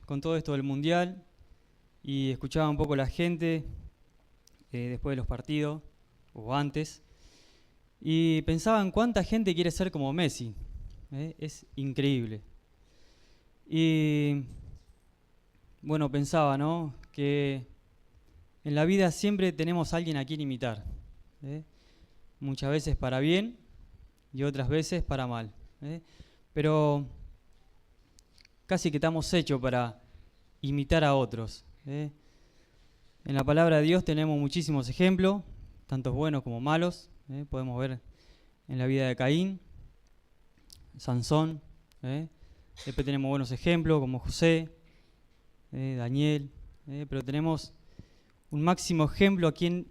con todo esto del Mundial y escuchaba un poco la gente después de los partidos o antes y pensaba en cuánta gente quiere ser como Messi. Es increíble. Y bueno, pensaba, ¿no?, que en la vida siempre tenemos a alguien a quien imitar. Muchas veces para bien y otras veces para mal. Pero casi que estamos hechos para imitar a otros. En la palabra de Dios tenemos muchísimos ejemplos, tantos buenos como malos. Podemos ver en la vida de Caín, Sansón. Después tenemos buenos ejemplos como José, Daniel. Pero tenemos un máximo ejemplo a quien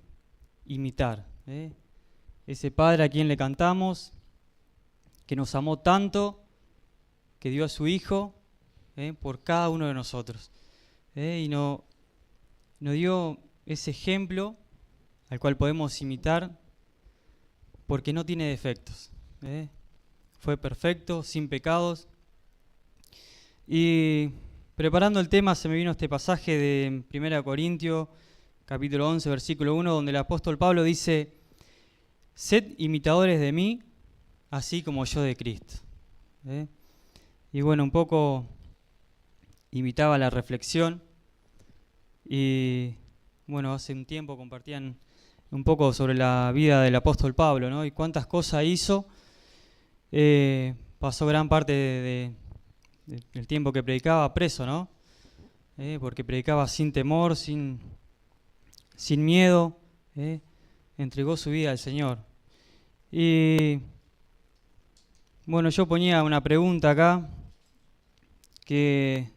imitar. Ese Padre a quien le cantamos, que nos amó tanto, que dio a su Hijo por cada uno de nosotros. Y nos dio ese ejemplo al cual podemos imitar porque no tiene defectos. Fue perfecto, sin pecados. Y preparando el tema se me vino este pasaje de 1 Corintios, capítulo 11, versículo 1, donde el apóstol Pablo dice: sed imitadores de mí, así como yo de Cristo. Y bueno, un poco invitaba a la reflexión. Y bueno, hace un tiempo compartían un poco sobre la vida del apóstol Pablo, ¿no? Y cuántas cosas hizo. Pasó gran parte del tiempo que predicaba preso, ¿no? Porque predicaba sin temor, sin miedo. Entregó su vida al Señor. Y bueno, yo ponía una pregunta acá que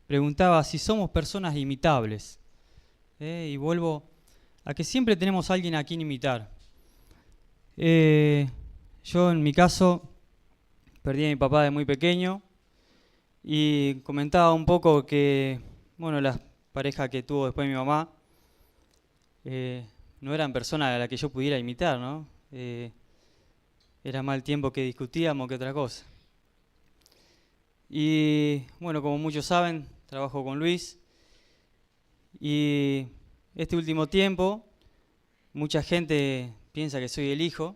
preguntaba si somos personas imitables. Y vuelvo a que siempre tenemos a alguien a quien imitar. Yo en mi caso perdí a mi papá de muy pequeño y comentaba un poco que, bueno, las parejas que tuvo después mi mamá no eran personas a las que yo pudiera imitar, ¿no? Era más el tiempo que discutíamos que otra cosa. Y bueno, como muchos saben, trabajo con Luis y este último tiempo mucha gente piensa que soy el hijo.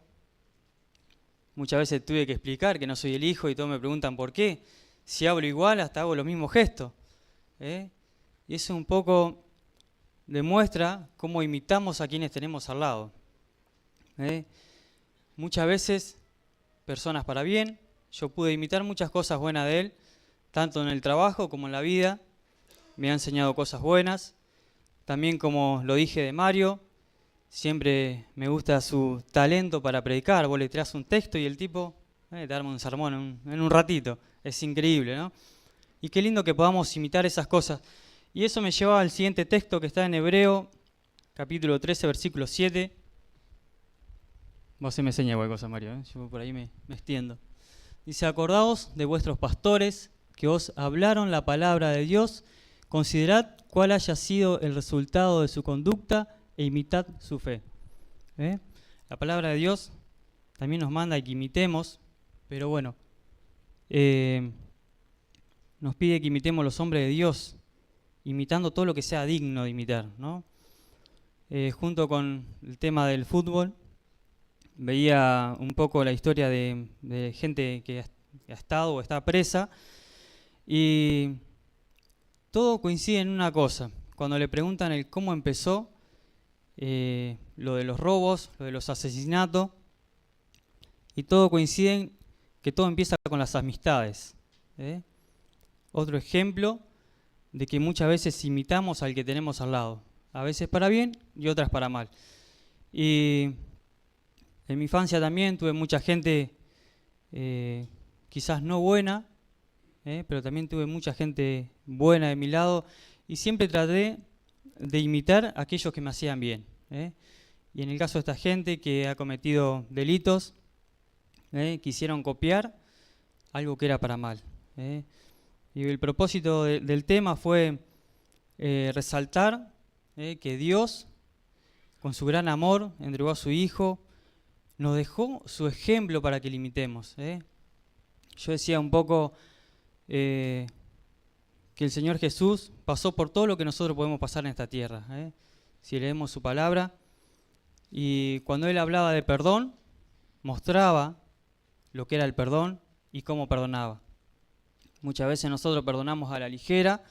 Muchas veces tuve que explicar que no soy el hijo y todos me preguntan por qué. Si hablo igual, hasta hago los mismos gestos. Y eso un poco demuestra cómo imitamos a quienes tenemos al lado. Muchas veces, personas para bien, yo pude imitar muchas cosas buenas de él, tanto en el trabajo como en la vida. Me ha enseñado cosas buenas. También, como lo dije de Mario, siempre me gusta su talento para predicar. Vos le tirás un texto y el tipo te arma un sermón en un ratito. Es increíble, ¿no? Y qué lindo que podamos imitar esas cosas. Y eso me lleva al siguiente texto que está en Hebreo, capítulo 13, versículo 7. Vos se me enseña igual cosa, Mario, yo por ahí me extiendo. Dice: acordaos de vuestros pastores que os hablaron la palabra de Dios, considerad cuál haya sido el resultado de su conducta e imitad su fe. La palabra de Dios también nos manda que imitemos, pero bueno, nos pide que imitemos los hombres de Dios, imitando todo lo que sea digno de imitar, ¿no? Junto con el tema del fútbol, veía un poco la historia de gente que ha estado o está presa, y todo coincide en una cosa. Cuando le preguntan el cómo empezó, lo de los robos, lo de los asesinatos, y todo coincide en que todo empieza con las amistades. Otro ejemplo de que muchas veces imitamos al que tenemos al lado, a veces para bien y otras para mal. Y en mi infancia también tuve mucha gente quizás no buena, pero también tuve mucha gente buena de mi lado y siempre traté de imitar a aquellos que me hacían bien. Y en el caso de esta gente que ha cometido delitos, quisieron copiar algo que era para mal. Y el propósito del tema fue resaltar que Dios, con su gran amor, entregó a su Hijo, nos dejó su ejemplo para que lo imitemos. Yo decía un poco que que el Señor Jesús pasó por todo lo que nosotros podemos pasar en esta tierra. Si leemos su palabra, y cuando Él hablaba de perdón, mostraba lo que era el perdón y cómo perdonaba. Muchas veces nosotros perdonamos a la ligera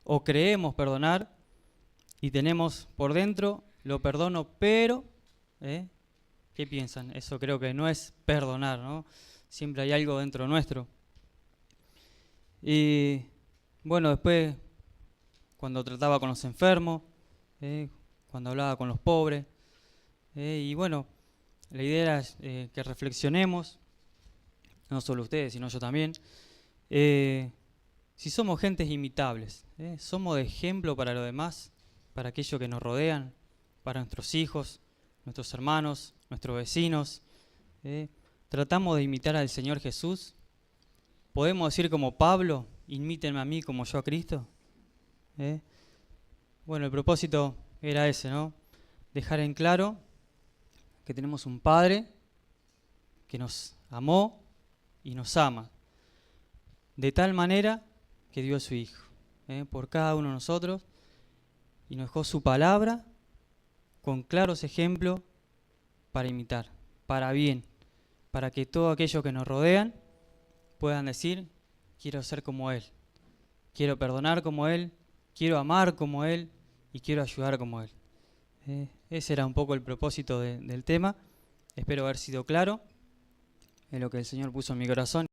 o creemos perdonar y tenemos por dentro, lo perdono, pero, ¿qué piensan? Eso creo que no es perdonar, ¿no? Siempre hay algo dentro nuestro. Y bueno, después, cuando trataba con los enfermos, cuando hablaba con los pobres, y bueno, la idea es que reflexionemos, no solo ustedes, sino yo también, si somos gentes imitables, somos de ejemplo para los demás, para aquellos que nos rodean, para nuestros hijos, nuestros hermanos, nuestros vecinos. Tratamos de imitar al Señor Jesús. ¿Podemos decir como Pablo, imítenme a mí como yo a Cristo? Bueno, el propósito era ese, ¿no? Dejar en claro que tenemos un Padre que nos amó y nos ama, de tal manera que dio a su Hijo por cada uno de nosotros y nos dejó su palabra con claros ejemplos para imitar, para bien, para que todos aquellos que nos rodean puedan decir, quiero ser como Él, quiero perdonar como Él, quiero amar como Él y quiero ayudar como Él. Ese era un poco el propósito del tema. Espero haber sido claro en lo que el Señor puso en mi corazón.